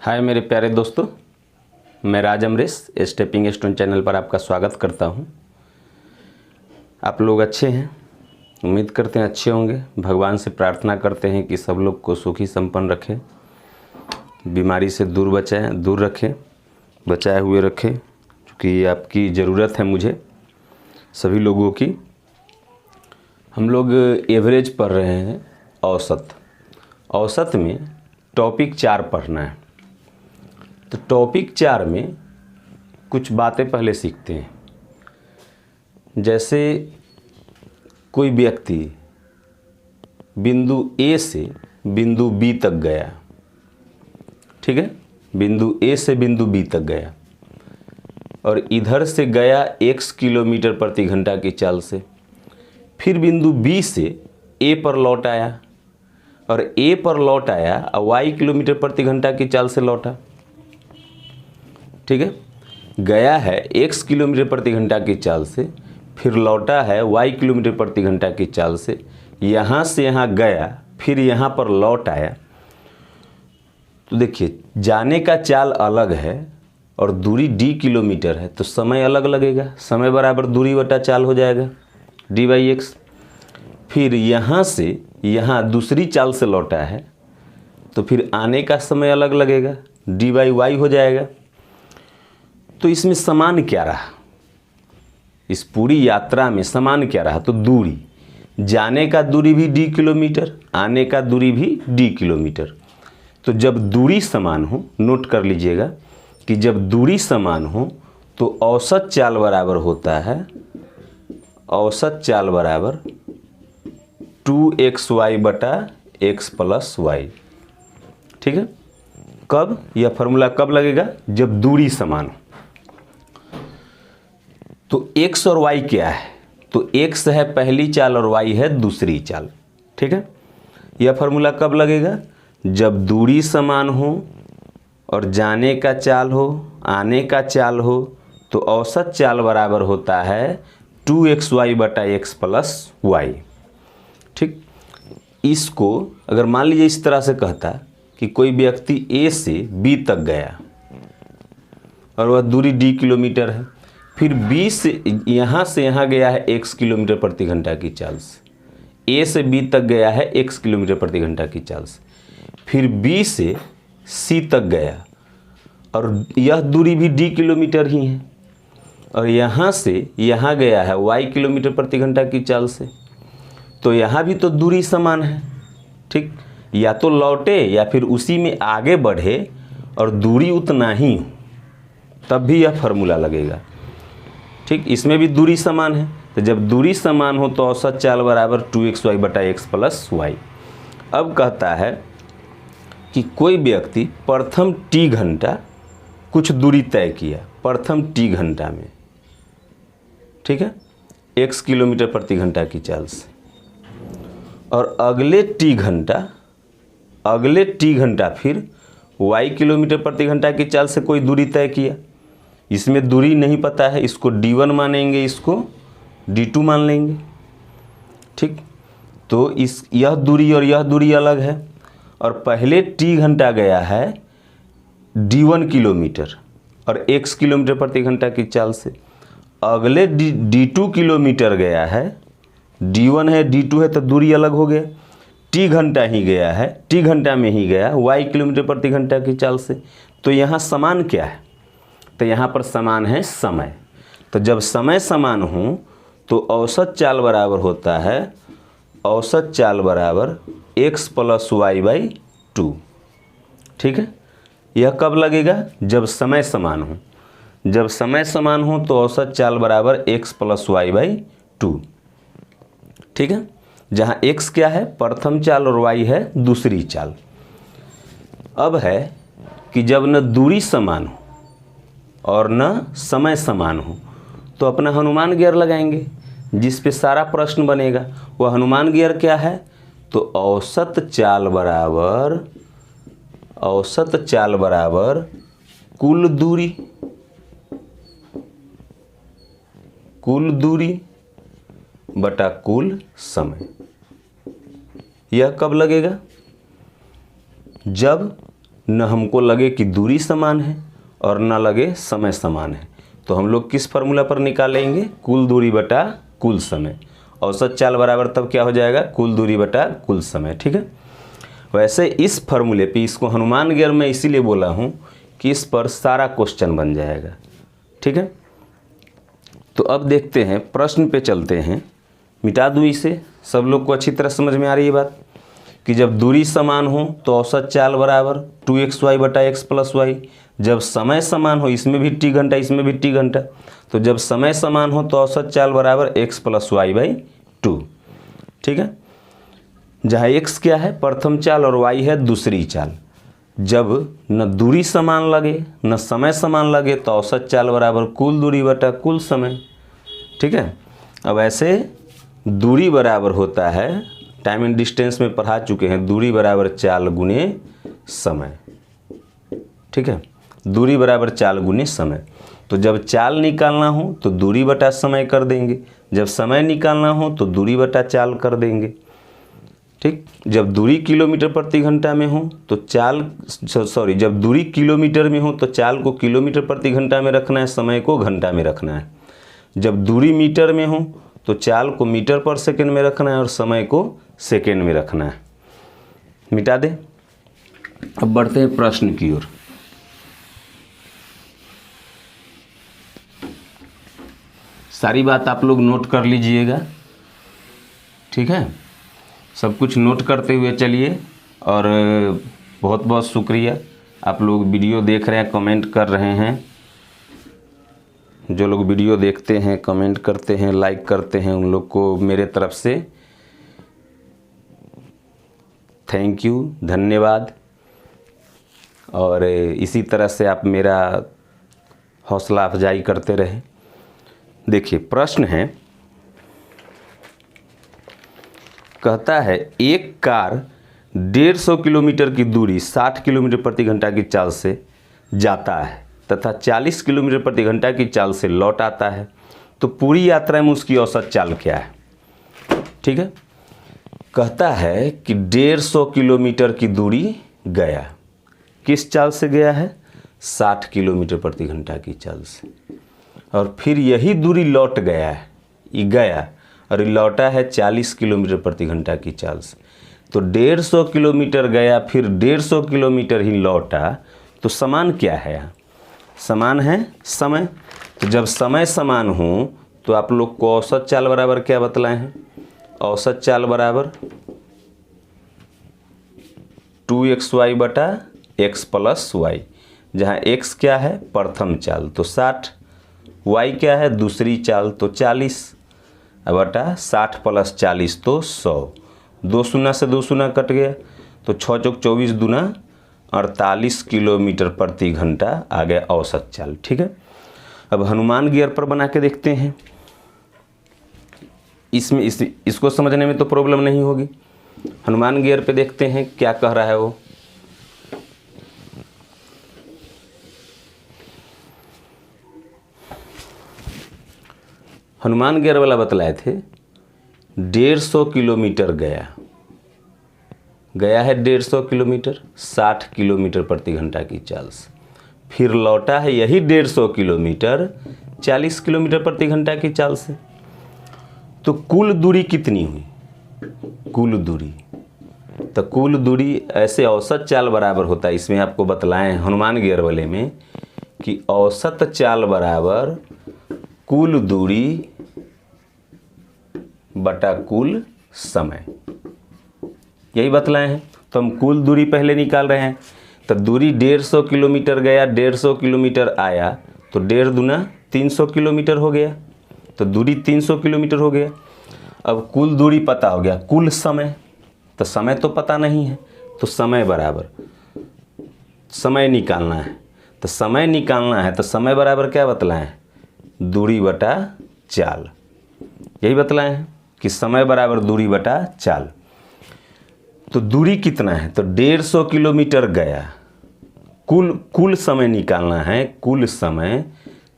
हाय मेरे प्यारे दोस्तों, मैं राज अमरीश स्टेपिंग स्टोन चैनल पर आपका स्वागत करता हूं। आप लोग अच्छे हैं, उम्मीद करते हैं अच्छे होंगे। भगवान से प्रार्थना करते हैं कि सब लोग को सुखी संपन्न रखे, बीमारी से दूर रखे, बचाए हुए रखे, क्योंकि आपकी ज़रूरत है मुझे सभी लोगों की। हम लोग एवरेज पढ़ रहे हैं, औसत में टॉपिक 4 पढ़ना है। तो टॉपिक 4 में कुछ बातें पहले सीखते हैं। जैसे कोई व्यक्ति बिंदु A से बिंदु B तक गया, ठीक है, बिंदु A से बिंदु B तक गया और इधर से गया x किलोमीटर प्रति घंटा की चाल से, फिर बिंदु B से A पर लौट आया और A पर लौट आया और y किलोमीटर प्रति घंटा की चाल से लौटा। ठीक है, गया है x किलोमीटर प्रति घंटा की चाल से, फिर लौटा है y किलोमीटर प्रति घंटा की चाल से, यहाँ से यहाँ गया, फिर यहाँ पर लौट आया। तो देखिए, जाने का चाल अलग है और दूरी d किलोमीटर है, तो समय अलग लगेगा। समय बराबर दूरी बटा चाल हो जाएगा d/x। फिर यहाँ से यहाँ दूसरी चाल से लौटा है, तो फिर आने का समय अलग लगेगा, d/y हो जाएगा। तो इसमें समान क्या रहा, इस पूरी यात्रा में समान क्या रहा? तो दूरी, जाने का दूरी भी d किलोमीटर, आने का दूरी भी d किलोमीटर। तो जब दूरी समान हो, नोट कर लीजिएगा कि जब दूरी समान हो तो औसत चाल बराबर होता है, औसत चाल बराबर 2xy बटा x प्लस y। ठीक है, कब यह फॉर्मूला कब लगेगा? जब दूरी समान हो। तो x और y क्या है? तो x है पहली चाल और y है दूसरी चाल। ठीक है, यह फॉर्मूला कब लगेगा? जब दूरी समान हो और जाने का चाल हो, आने का चाल हो, तो औसत चाल बराबर होता है 2xy बटा x प्लस y। ठीक, इसको अगर मान लीजिए इस तरह से कहता कि कोई व्यक्ति A से B तक गया और वह दूरी d किलोमीटर है, फिर B से यहाँ गया है x किलोमीटर प्रति घंटा की चाल से, A से B तक गया है x किलोमीटर प्रति घंटा की चाल से, फिर B से C तक गया और यह दूरी भी d किलोमीटर ही है, और यहाँ से यहाँ गया है y किलोमीटर प्रति घंटा की चाल से। तो यहाँ भी तो दूरी समान है। ठीक, या तो लौटे या फिर उसी में आगे बढ़े और दूरी उतना ही हो, तब भी यह फार्मूला लगेगा। ठीक, इसमें भी दूरी समान है। तो जब दूरी समान हो तो औसत चाल बराबर 2xy बटा x प्लस y। अब कहता है कि कोई व्यक्ति प्रथम t घंटा कुछ दूरी तय किया, प्रथम t घंटा में, ठीक है, x किलोमीटर प्रति घंटा की चाल से, और अगले t घंटा फिर y किलोमीटर प्रति घंटा की चाल से कोई दूरी तय किया। इसमें दूरी नहीं पता है, इसको d1 मानेंगे, इसको d2 मान लेंगे। ठीक, तो यह दूरी और यह दूरी अलग है, और पहले t घंटा गया है d1 किलोमीटर और x किलोमीटर प्रति घंटा की चाल से, अगले d2 किलोमीटर गया है, d1 है d2 है, तो दूरी अलग हो गया। t घंटा ही गया है, t घंटा में ही गया y किलोमीटर प्रति घंटा की चाल से। तो यहाँ समान क्या है? तो यहाँ पर समान है समय। तो जब समय समान हो तो औसत चाल बराबर होता है, औसत चाल बराबर x प्लस y/2। ठीक है, यह कब लगेगा? जब समय समान हो। जब समय समान हो तो औसत चाल बराबर x प्लस y/2। ठीक है, जहाँ x क्या है? प्रथम चाल और y है दूसरी चाल। अब है कि जब न दूरी समान हो और न समय समान हो तो अपना हनुमान गियर लगाएंगे, जिस पे सारा प्रश्न बनेगा। वह हनुमान गियर क्या है? तो औसत चाल बराबर कुल दूरी बटा कुल समय। यह कब लगेगा? जब न हमको लगे कि दूरी समान है और न लगे समय समान है, तो हम लोग किस फार्मूला पर निकालेंगे? कुल दूरी बटा कुल समय। औसत चाल बराबर तब क्या हो जाएगा? कुल दूरी बटा कुल समय। ठीक है, वैसे इस फार्मूले पे, इसको हनुमान गियर में इसीलिए बोला हूँ कि इस पर सारा क्वेश्चन बन जाएगा। ठीक है, तो अब देखते हैं, प्रश्न पे चलते हैं। मिटा दूँ इसे, सब लोग को अच्छी तरह समझ में आ रही है बात कि जब दूरी समान हो तो औसत चाल बराबर 2xy बटा x प्लस वाई। जब समय समान हो, इसमें भी t घंटा इसमें भी t घंटा, तो जब समय समान हो तो औसत चाल बराबर x प्लस वाई बाई 2। ठीक है, जहाँ x क्या है? प्रथम चाल और y है दूसरी चाल। जब न दूरी समान लगे न समय समान लगे तो औसत चाल बराबर कुल दूरी बटा कुल समय। ठीक है, अब ऐसे दूरी बराबर होता है, टाइम एंड डिस्टेंस में पढ़ा चुके हैं, दूरी बराबर चाल गुने समय। ठीक है, दूरी बराबर चाल गुने समय। तो जब चाल निकालना हो तो दूरी बटा समय कर देंगे, जब समय निकालना हो तो दूरी बटा चाल कर देंगे। ठीक, जब दूरी किलोमीटर प्रति घंटा में हो तो जब दूरी किलोमीटर में हो तो चाल को किलोमीटर प्रति घंटा में रखना है, समय को घंटा में रखना है। जब दूरी मीटर में हो तो चाल को मीटर पर सेकंड में रखना है और समय को सेकंड में रखना है। मिटा दे। अब बढ़ते हैं प्रश्न की ओर। सारी बात आप लोग नोट कर लीजिएगा। ठीक है, सब कुछ नोट करते हुए चलिए। और बहुत बहुत शुक्रिया, आप लोग वीडियो देख रहे हैं, कमेंट कर रहे हैं। जो लोग वीडियो देखते हैं, कमेंट करते हैं, लाइक करते हैं, उन लोग को मेरे तरफ से थैंक यू, धन्यवाद। और इसी तरह से आप मेरा हौसला अफजाई करते रहें। देखिए, प्रश्न है, कहता है एक कार 150 किलोमीटर की दूरी 60 किलोमीटर प्रति घंटा की चाल से जाता है तथा 40 किलोमीटर प्रति घंटा की चाल से लौट आता है, तो पूरी यात्रा में उसकी औसत चाल क्या है? ठीक है, कहता है कि 150 किलोमीटर की दूरी गया, किस चाल से गया है? 60 किलोमीटर प्रति घंटा की चाल से, और फिर यही दूरी लौट गया है, ये गया और ये लौटा है 40 किलोमीटर प्रति घंटा की चाल से। तो 150 किलोमीटर गया, फिर 150 किलोमीटर ही लौटा, तो समान क्या है यहाँ? समान है समय। तो जब समय समान हो तो आप लोग को औसत चाल बराबर क्या बतलाए हैं? औसत चाल बराबर 2xy बटा x प्लस वाई, जहाँ x क्या है? प्रथम चाल तो 60, y क्या है? दूसरी चाल तो 40 बटा 60 प्लस 40 तो 100। 2 शून्य से 2 शून्य कट गया, तो 6 चौक 24 दूना 48 किलोमीटर प्रति घंटा आ गया औसत चाल। ठीक है, अब हनुमान गियर पर बना के देखते हैं। इसमें इसको समझने में तो प्रॉब्लम नहीं होगी। हनुमान गियर पे देखते हैं क्या कह रहा है वो। हनुमान गियर वाला बतलाए थे 150 किलोमीटर गया है 150 किलोमीटर 60 किलोमीटर प्रति घंटा की चाल से, फिर लौटा है यही 150 किलोमीटर 40 किलोमीटर प्रति घंटा की चाल से। तो कुल दूरी कितनी हुई? कुल दूरी, तो कुल दूरी ऐसे औसत चाल बराबर होता है, इसमें आपको बतलाएं हनुमान गियर वाले में कि औसत चाल बराबर कुल दूरी बटा कुल समय, यही बतलाए हैं। तो हम कुल दूरी पहले निकाल रहे हैं। तो दूरी 150 किलोमीटर गया, 150 किलोमीटर आया, तो 1.5 दूना 300 किलोमीटर हो गया, तो दूरी 300 किलोमीटर हो गया। अब कुल दूरी पता हो गया, कुल समय, तो समय तो पता नहीं है, तो समय बराबर समय निकालना है। तो समय निकालना है तो समय बराबर क्या बतलाएं? दूरी बटा चाल, यही बतलाए हैं कि समय बराबर दूरी बटा चाल। तो दूरी कितना है? तो 150 किलोमीटर गया, कुल समय निकालना है, कुल समय।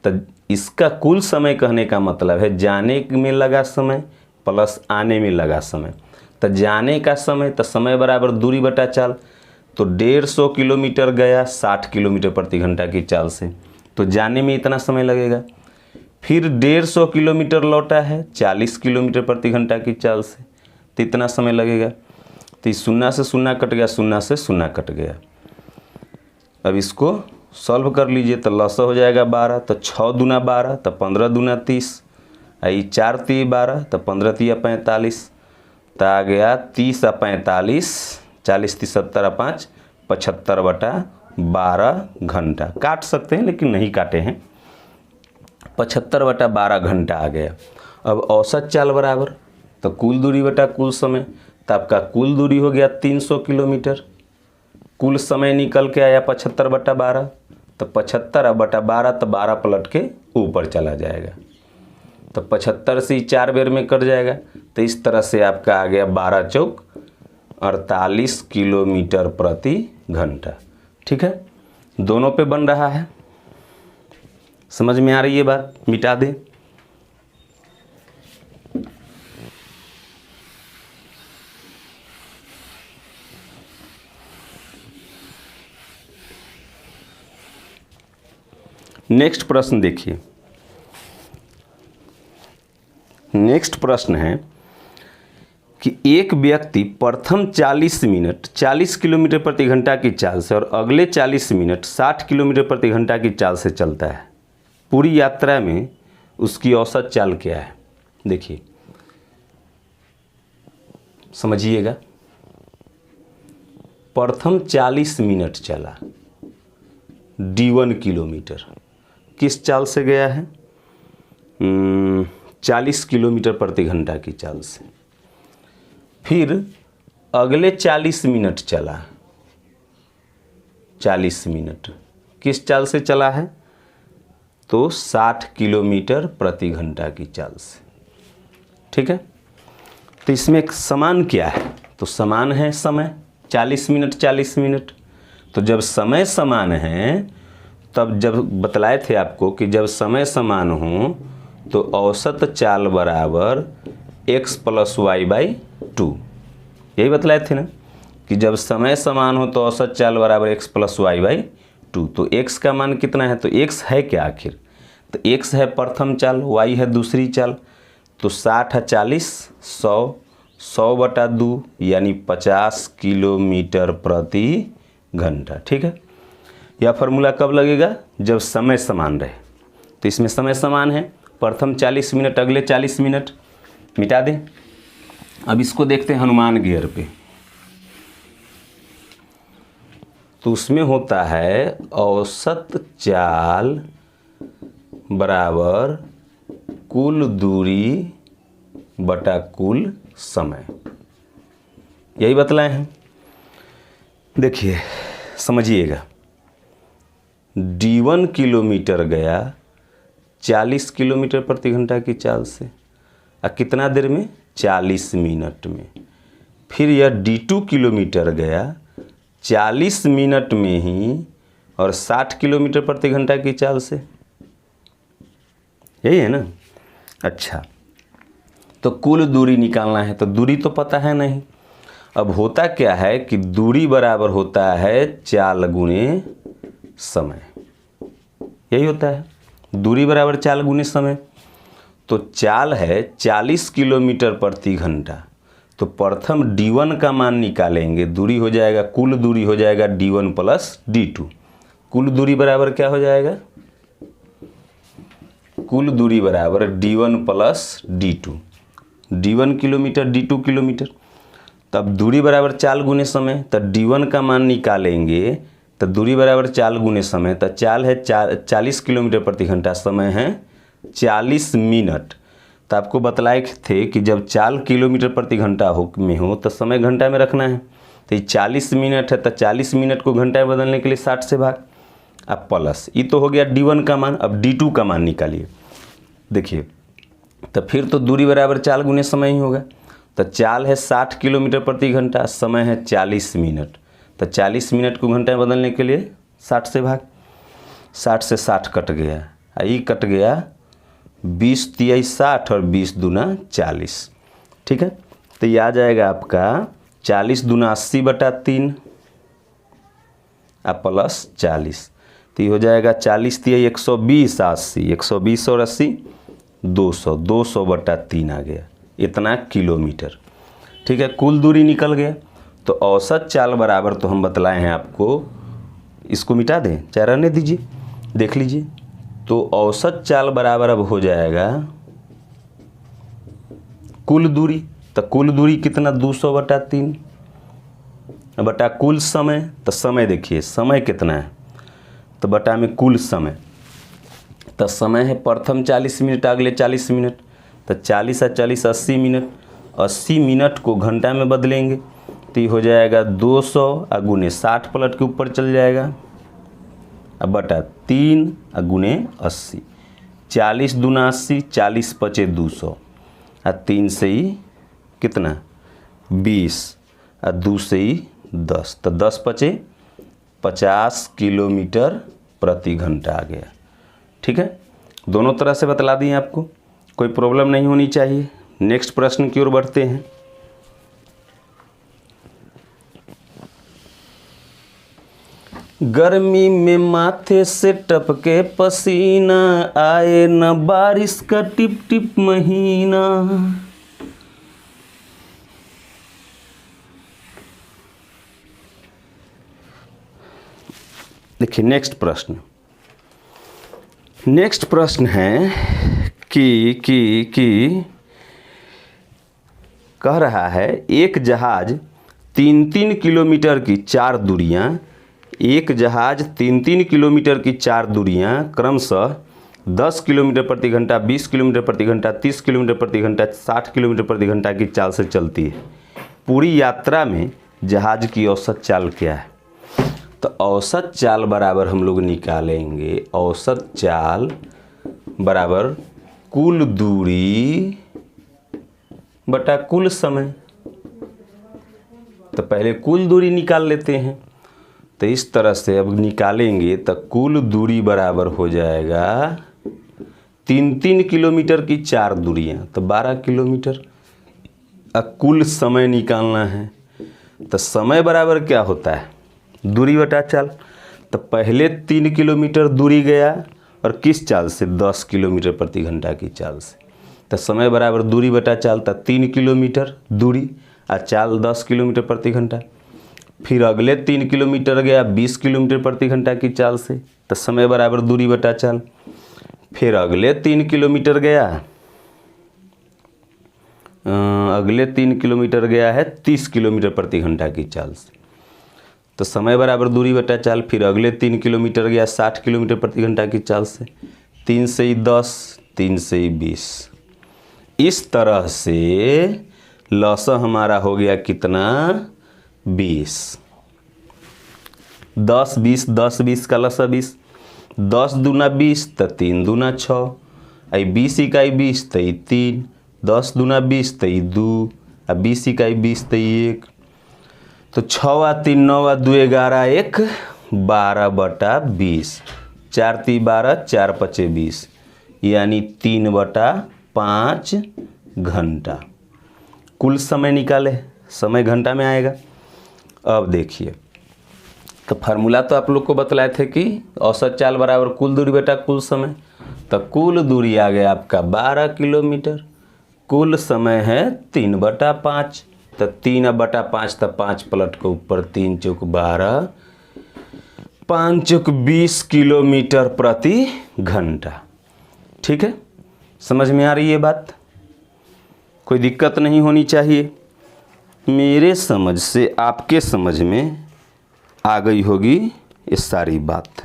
तो इसका कुल समय कहने का मतलब है जाने में लगा समय प्लस आने में लगा समय। तो जाने का समय, तो समय बराबर दूरी बटा चाल। तो 150 किलोमीटर गया 60 किलोमीटर प्रति घंटा की चाल से, तो जाने में इतना समय लगेगा। फिर 150 किलोमीटर लौटा है 40 किलोमीटर प्रति घंटा की चाल से, तो इतना समय लगेगा। तो इस 0 से 0 कट गया, 0 से 0 कट गया। अब इसको सॉल्व कर लीजिए तो लसा हो जाएगा 12, तो 6 दूना 12, तो 15 दूना 30, 4 × 3 12, तो 15 × 3 45, तो आ गया 30 × 45, 40 × 3 70 5 75/12 घंटा। काट सकते हैं लेकिन नहीं काटे हैं, 75/12 घंटा आ गया। अब औसत चाल बराबर, तो कुल दूरी बटा कुल समय, तो आपका कुल दूरी हो गया 300 किलोमीटर, कुल समय निकल के आया 75/12, तो 75/12, तो 12 पलट के ऊपर चला जाएगा, तो 75 से 4 बेर में कट जाएगा। तो इस तरह से आपका आ गया 12 चौक 48 किलोमीटर प्रति घंटा। ठीक है, दोनों पे बन रहा है, समझ में आ रही है बात? मिटा दें। नेक्स्ट प्रश्न देखिए। नेक्स्ट प्रश्न है कि एक व्यक्ति प्रथम 40 मिनट 40 किलोमीटर प्रति घंटा की चाल से और अगले 40 मिनट 60 किलोमीटर प्रति घंटा की चाल से चलता है। पूरी यात्रा में उसकी औसत चाल क्या है? देखिए समझिएगा। प्रथम 40 मिनट चला, D1 किलोमीटर, किस चाल से गया है? 40 किलोमीटर प्रति घंटा की चाल से। फिर अगले 40 मिनट चला, 40 मिनट किस चाल से चला है? तो 60 किलोमीटर प्रति घंटा की चाल से। ठीक है, तो इसमें एक समान क्या है? तो समान है समय, 40 मिनट 40 मिनट। तो जब समय समान है, तब जब बतलाए थे आपको कि जब समय समान हो तो औसत चाल बराबर x + y/2, यही बतलाए थे ना कि जब समय समान हो तो औसत चाल बराबर x + y/2। तो x का मान कितना है? तो x है क्या आखिर? तो x है प्रथम चाल, y है दूसरी चाल, तो 60 है 40, 100/2 यानी 50 किलोमीटर प्रति घंटा। ठीक है, यह फार्मूला कब लगेगा? जब समय समान रहे। तो इसमें समय समान है, प्रथम 40 मिनट अगले 40 मिनट, मिटा दें। अब इसको देखते हैं हनुमान गियर पे, तो उसमें होता है औसत चाल बराबर कुल दूरी बटा कुल समय, यही बतलाए हैं। देखिए समझिएगा, D1 किलोमीटर गया 40 किलोमीटर प्रति घंटा की चाल से, और कितना देर में? 40 मिनट में। फिर यह D2 किलोमीटर गया 40 मिनट में ही और 60 किलोमीटर प्रति घंटा की चाल से, यही है ना? अच्छा, तो कुल दूरी निकालना है, तो दूरी तो पता है नहीं। अब होता क्या है कि दूरी बराबर होता है चाल गुणे समय, यही होता है, दूरी बराबर चाल गुणे समय। तो चाल है 40 किलोमीटर प्रति घंटा, तो प्रथम D1 का मान निकालेंगे, दूरी हो जाएगा, कुल दूरी हो जाएगा D1 + D2। कुल दूरी बराबर क्या हो जाएगा? कुल दूरी बराबर D1 + D2, D1 kilometre D2 kilometre. तब दूरी बराबर चाल गुने समय, तो D1 का मान निकालेंगे, तो दूरी बराबर चाल गुने समय, तो चाल है 40 किलोमीटर प्रति घंटा, समय है 40 मिनट। तो आपको बतलाए थे कि जब चाल किलोमीटर प्रति घंटा हो तो समय घंटा में रखना है। तो ये 40 मिनट है, तो 40 मिनट को घंटा में बदलने के लिए 60 से भाग, अब प्लस, ये तो हो गया D1 का मान। अब D2 का मान निकालिए। देखिए, तो फिर तो दूरी बराबर चाल गुने समय ही होगा। तो चाल है 60 किलोमीटर प्रति घंटा, समय है 40 मिनट, तो 40 मिनट को घंटे में बदलने के लिए 60 से भाग, 60 से 60 कट गया, ये कट गया 20 × 3 = 60 और 20 × 2 = 40। ठीक है, तो ये आ जाएगा आपका 40 × 2 = 80/3, प्लस 40, तो ये हो जाएगा 40 दिया 120, 80, 120 और 80 200, 200/3 आ गया, इतना किलोमीटर। ठीक है, कुल दूरी निकल गया। तो औसत चाल बराबर तो हम बतलाए हैं आपको, इसको मिटा दें, चाहे रहने दीजिए, देख लीजिए। तो औसत चाल बराबर अब हो जाएगा कुल दूरी। तो कुल दूरी कितना 200/3 बटा कुल समय। तो समय देखिए समय कितना है, तो बटा में कुल समय। तो समय है प्रथम 40 मिनट, अगले 40 मिनट, तो 40 और 40 80 मिनट, 80 मिनट को घंटा में बदलेंगे तो ये हो जाएगा 200 गुने 60 पलट के ऊपर चल जाएगा, अब बटा 3 गुने 80, 40 दूना 80, 40 पचे 200 और 3 से ही कितना 20 और 2 से ही 10, तो 10 पचे 50 किलोमीटर प्रति घंटा आ गया। ठीक है, दोनों तरह से बतला दिए आपको, कोई प्रॉब्लम नहीं होनी चाहिए। नेक्स्ट प्रश्न की ओर बढ़ते हैं। गर्मी में माथे से टपके पसीना, आए न बारिश का टिप टिप महीना। देखिए नेक्स्ट प्रश्न है कि कह रहा है एक जहाज 3-3 किलोमीटर की 4 दूरियां, एक जहाज 3-3 किलोमीटर की 4 दूरियां क्रमशः 10 किलोमीटर प्रति घंटा, 20 किलोमीटर प्रति घंटा, 30 किलोमीटर प्रति घंटा, 60 किलोमीटर प्रति घंटा की चाल से चलती है। पूरी यात्रा में जहाज की औसत चाल क्या है? तो औसत चाल बराबर हम लोग निकालेंगे, औसत चाल बराबर कुल दूरी बटा कुल समय। तो पहले कुल दूरी निकाल लेते हैं, तो इस तरह से अब निकालेंगे तो कुल दूरी बराबर हो जाएगा 3-3 किलोमीटर की 4 दूरियां, तो 12 किलोमीटर। अब कुल समय निकालना है, तो समय बराबर क्या होता है दूरी बटा चाल। तो पहले 3 किलोमीटर दूरी गया और किस चाल से 10 किलोमीटर प्रति घंटा की चाल से, तो समय बराबर दूरी बटा चाल था 3 किलोमीटर दूरी और चाल 10 किलोमीटर प्रति घंटा। फिर अगले 3 किलोमीटर गया 20 किलोमीटर प्रति घंटा की चाल से, तो समय बराबर दूरी बटा चाल। फिर अगले 3 किलोमीटर गया, अगले 3 किलोमीटर गया है 30 किलोमीटर प्रति घंटा की चाल से, तो समय बराबर दूरी बटा चाल। फिर अगले 3 किलोमीटर गया 60 किलोमीटर प्रति घंटा की चाल से, 3 से ही 10, 3 से ही 20। इस तरह से लौसा हमारा हो गया कितना 20, 10 20 10 20 का लौसा 20, 10 दूना 20 तो 3 दूना 6, 20 इकाई 20 तो 3, 10 दूना 20 तो 2, 20 इकाई 20 तो 1, तो 6 3 9 2 11 1 12/20, 4 3 12 4 5 20, यानी 3/5 घंटा। कुल समय निकाले, समय घंटा में आएगा। अब देखिए, तो फार्मूला तो आप लोग को बतलाए थे कि औसत चाल बराबर कुल दूरी बटा कुल समय। तो कुल दूरी आ गया आपका 12 किलोमीटर, कुल समय है 3/5, तो 3/5 तो 5 पलट के ऊपर 3 चौक 12, 5 चौक 20 किलोमीटर प्रति घंटा। ठीक है, समझ में आ रही है बात? कोई दिक्कत नहीं होनी चाहिए। मेरे समझ से आपके समझ में आ गई होगी ये सारी बात।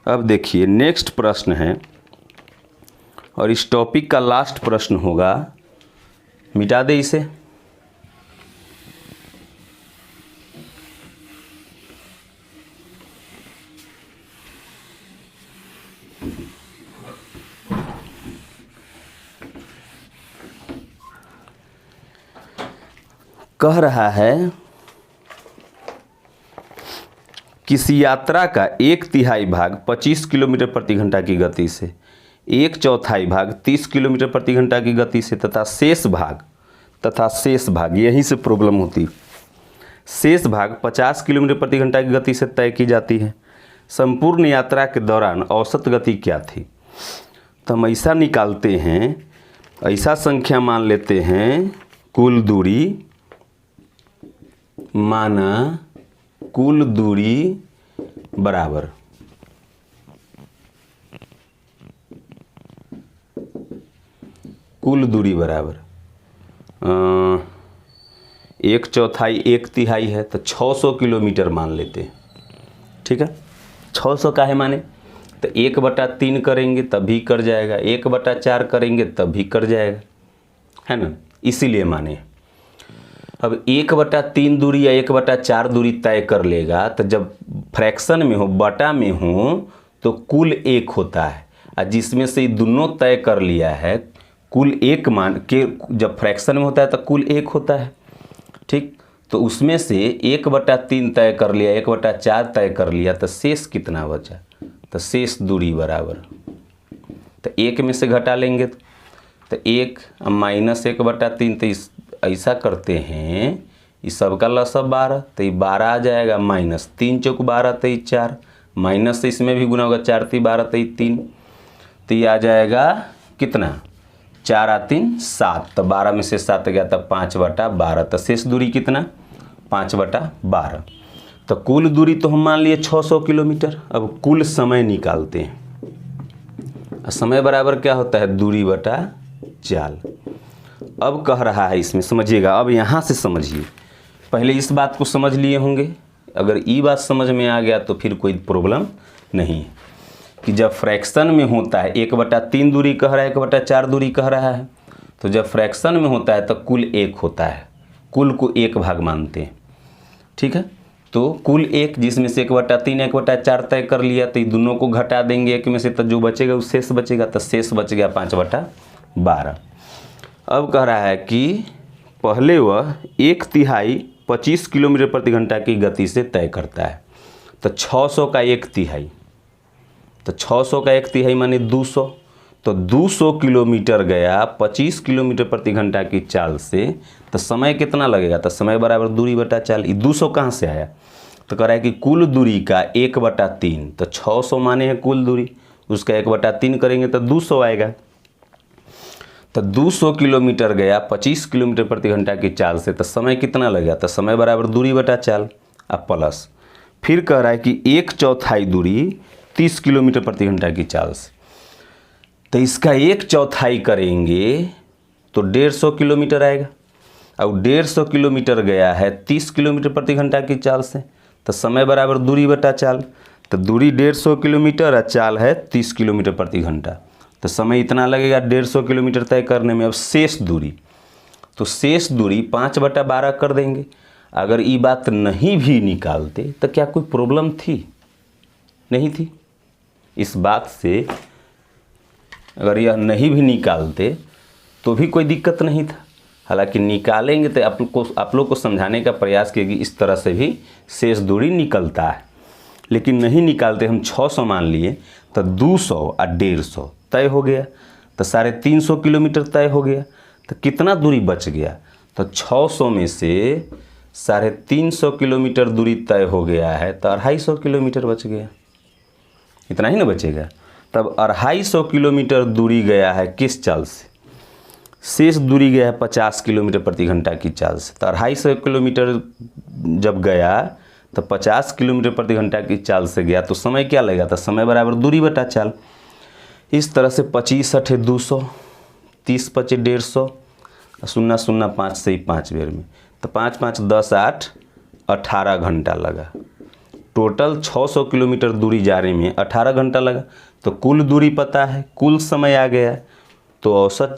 अब देखिए नेक्स्ट प्रश्न है, और इस टॉपिक का लास्ट प्रश्न होगा, मिटा दे इसे। कह रहा है किसी यात्रा का 1/3 भाग 25 किलोमीटर प्रति घंटा की गति से, 1/4 भाग 30 किलोमीटर प्रति घंटा की गति से तथा शेष भाग यहीं से प्रॉब्लम होती, शेष भाग 50 किलोमीटर प्रति घंटा की गति से तय की जाती है। संपूर्ण यात्रा के दौरान औसत गति क्या थी? तो हम ऐसा निकालते हैं, ऐसा संख्या मान लेते हैं, कुल दूरी माना कुल दूरी बराबर कुल दूरी बराबर 1/4 1/3 है तो 600 किलोमीटर मान लेते हैं। ठीक है, 600 का है माने तो 1/3 करेंगे तब भी कर जाएगा, 1/4 करेंगे तब भी कर जाएगा, है ना, इसीलिए माने। अब 1/3 दूरी या 1/4 दूरी तय कर लेगा तो जब फ्रैक्शन में हो, बटा में हो, तो कुल 1 होता है, और जिसमें से ये दोनों तय कर लिया है कुल 1 मान के, जब फ्रैक्शन में होता है तो कुल 1 होता है। ठीक, तो उसमें से 1/3 तय कर लिया, 1/4 तय कर लिया, तो शेष कितना बचा? तो शेष दूरी बराबर, तो 1 में से घटा लेंगे तो 1 माइनस 1/3, तो इस ऐसा करते हैं, इस सब का लसागु 12, तो ये 12 आ जाएगा, माइनस 3 चौक 12 तो ये 4, माइनस से इसमें भी गुना होगा, 4 3 12 तो ये 3, तो ये आ जाएगा कितना? 4 आ 3 7, तो 12 में से 7 गया तो 5/12, तो शेष दूरी कितना? 5/12। तो कुल दूरी तो हम मान लिए 600 किलोमीटर। अब कुल समय निकालते हैं। समय बराबर क्या होता है? दूरी बटा चाल। अब कह रहा है इसमें, समझिएगा, अब यहाँ से समझिए, पहले इस बात को समझ लिए होंगे, अगर ये बात समझ में आ गया तो फिर कोई प्रॉब्लम नहीं है कि जब फ्रैक्शन में होता है 1/3 दूरी कह रहा है, 1/4 दूरी कह रहा है, तो जब फ्रैक्शन में होता है तो कुल 1 होता है, कुल को 1 भाग मानते हैं। ठीक है, तो कुल 1 जिसमें से 1/3 1/4 तय कर लिया, तो ये दोनों को घटा देंगे 1 में से, तो जो बचेगा वो शेष बचेगा, तो शेष बच गया 5/12। अब कह रहा है कि पहले वह 1/3 25 किलोमीटर प्रति घंटा की गति से तय करता है, तो 600 का 1/3, तो 600 का 1/3 माने 200, तो 200 किलोमीटर गया 25 किलोमीटर प्रति घंटा की चाल से, तो समय कितना लगेगा? तो समय बराबर दूरी बटा चाल। ये 200 कहाँ से आया? तो कह रहा है कि कुल दूरी का 1/3, तो 600 माने हैं कुल दूरी, उसका 1/3 करेंगे तो 200 आएगा। तो 200 किलोमीटर गया 25 किलोमीटर प्रति घंटा की चाल से, तो समय कितना लगेगा? तो समय बराबर दूरी बटा चाल, अब प्लस फिर कह रहा है कि 1/4 दूरी 30 किलोमीटर प्रति घंटा की चाल से, तो इसका 1/4 करेंगे तो 150 किलोमीटर आएगा। अब 150 किलोमीटर गया है 30 किलोमीटर प्रति घंटा की चाल से, तो समय बराबर दूरी बटा चाल, तो दूरी 150 किलोमीटर और चाल है 30 किलोमीटर प्रति घंटा, तो समय इतना लगेगा 150 किलोमीटर तय करने में। अब शेष दूरी, तो शेष दूरी 5/12 कर देंगे। अगर ये बात नहीं भी निकालते तो क्या कोई प्रॉब्लम थी? नहीं थी। इस बात से अगर यह नहीं भी निकालते तो भी कोई दिक्कत नहीं था। हालांकि निकालेंगे तो आप लोग को समझाने का प्रयास किया कि इस तरह से भी शेष दूरी निकलता है, लेकिन नहीं निकालते। हम 600 मान लिए तो 200 और 150 तय हो गया, तो 350 किलोमीटर तय हो गया। तो कितना दूरी बच गया? तो 600 में से 350 किलोमीटर दूरी तय हो गया है, तो 250 किलोमीटर बच गया। इतना ही ना बचेगा। तब 250 किलोमीटर दूरी गया है किस चाल से? शेष दूरी गया है 50 किलोमीटर प्रति घंटा की चाल से। तो 250 किलोमीटर जब गया तो 50 किलोमीटर प्रति घंटा की चाल से गया, तो समय क्या लगेगा? तो समय बराबर दूरी बटा चाल। इस तरह से 25 8 200, 30 5 150, 0 0 5 से ही 5 बेर में, तो 5 5 10 8 18 घंटा लगा। टोटल 600 किलोमीटर दूरी जाने में 18 घंटा लगा। तो कुल दूरी पता है, कुल समय आ गया, तो औसत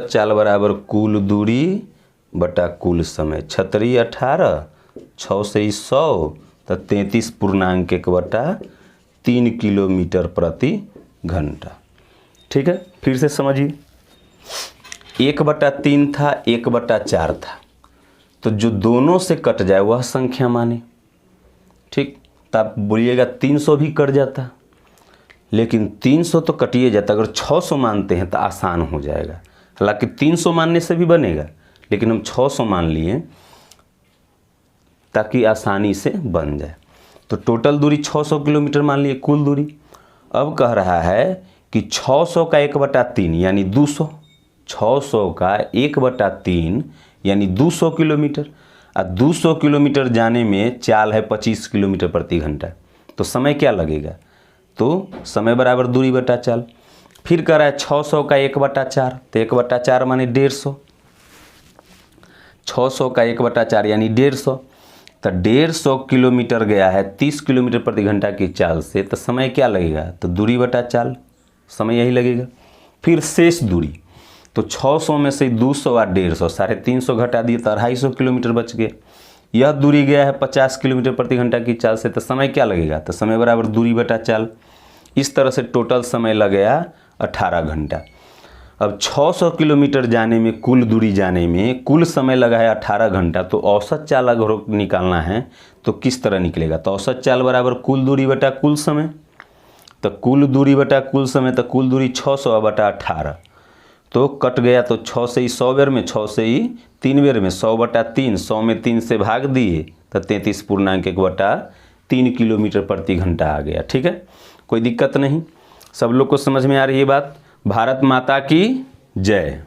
चाल बराबर कुल दूरी बटा कुल समय। 36 18, 6 से 100, तो 33.1/3 किलोमीटर प्रति घंटा। ठीक है, फिर से समझिए, 1/3 था, 1/4 था, तो जो दोनों से कट जाए वह संख्या माने। ठीक, तो आप बोलिएगा 300 भी कट जाता, लेकिन 300 तो कटिए जाता। अगर 600 मानते हैं तो आसान हो जाएगा। हालांकि 300 मानने से भी बनेगा, लेकिन हम 600 मान लिए ताकि आसानी से बन जाए। तो टोटल दूरी 600 किलोमीटर मान लिए कुल दूरी। अब कह रहा है कि 600 का 1/3 यानी 200, 600 का 1/3 यानी 200 किलोमीटर। और 200 किलोमीटर जाने में चाल है 25 किलोमीटर प्रति घंटा। तो समय क्या लगेगा? तो समय बराबर दूरी बटा चाल। फिर कह रहा है 600 का 1/4, तो 1/4 माने 150। 600 का 1/4 यानी 150। तो 150 किलोमीटर गया है 30 किलोमीटर प्रति घंटा की चाल से, तो समय क्या लगेगा? तो दूरी बटा चाल, समय यही लगेगा। फिर शेष दूरी, तो 600 में से 200 और 150, 350 घटा दिए तो 250 किलोमीटर बच गए। यह दूरी गया है 50 किलोमीटर प्रति घंटा की चाल से, तो समय क्या लगेगा? तो समय बराबर दूरी बटा चाल। इस तरह से टोटल समय लग गया 18 घंटा। अब 600 किलोमीटर जाने में, कुल दूरी जाने में कुल समय लगा है 18 घंटा। तो औसत चाल अगर निकालना है तो किस तरह निकलेगा? तो औसत चाल बराबर कुल दूरी बटा कुल समय। तो कुल दूरी बटा कुल समय, तो कुल दूरी 600 बटा 18, तो कट गया। तो 6 से ही 100 बेर में, 6 से ही 3 बेर में, 100/3, 100 में 3 से भाग दिए तो 33.1/3 किलोमीटर प्रति घंटा आ गया। ठीक है, कोई दिक्कत नहीं, सब लोग को समझ में आ रही है बात। भारत माता की जय।